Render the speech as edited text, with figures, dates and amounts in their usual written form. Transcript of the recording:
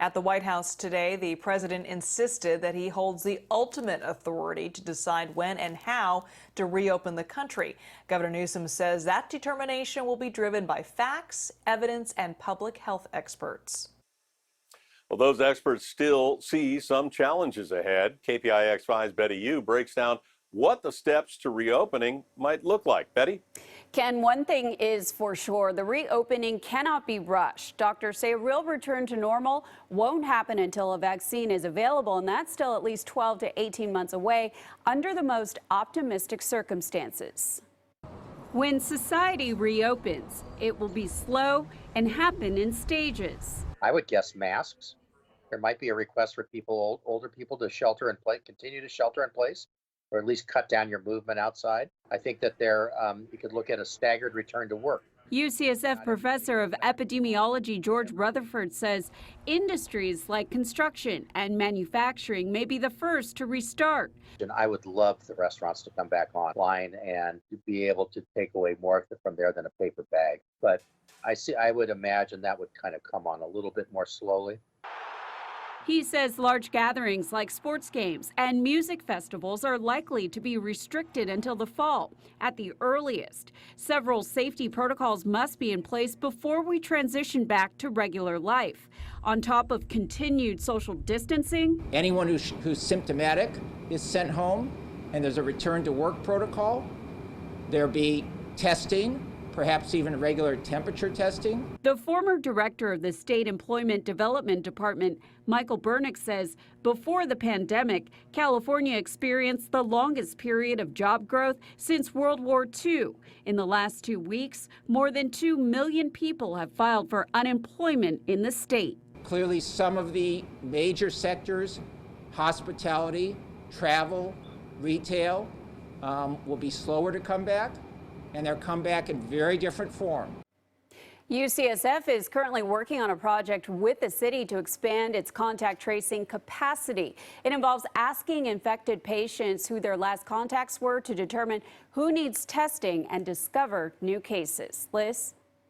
At the White House today, the president insisted that he holds the ultimate authority to decide when and how to reopen the country. Governor Newsom says that determination will be driven by facts, evidence, and public health experts. Well, those experts still see some challenges ahead. KPIX 5's Betty Yu breaks down what the steps to reopening might look like. Betty? Ken, one thing is for sure, the reopening cannot be rushed. Doctors say a real return to normal won't happen until a vaccine is available, and that's still at least 12 to 18 months away under the most optimistic circumstances. When society reopens, it will be slow and happen in stages. I would guess masks. There might be a request for people, older people, to shelter in place, continue to shelter in place, or at least cut down your movement outside. I think that you could look at a staggered return to work. UCSF professor of epidemiology George Rutherford says industries like construction and manufacturing may be the first to restart. And I would love the restaurants to come back online and to be able to take away more from there than a paper bag. But I would imagine that would kind of come on a little bit more slowly. He says large gatherings like sports games and music festivals are likely to be restricted until the fall at the earliest. Several safety protocols must be in place before we transition back to regular life. On top of continued social distancing, anyone who's symptomatic is sent home, and there's a return to work protocol. There'll be testing, perhaps even regular temperature testing. The former director of the State Employment Development Department, Michael Bernick, says before the pandemic, California experienced the longest period of job growth since World War II. In the last 2 weeks, more than 2 million people have filed for unemployment in the state. Clearly, some of the major sectors, hospitality, travel, retail, will be slower to come back, and they'll come back in very different form. UCSF is currently working on a project with the city to expand its contact tracing capacity. It involves asking infected patients who their last contacts were to determine who needs testing and discover new cases. Liz?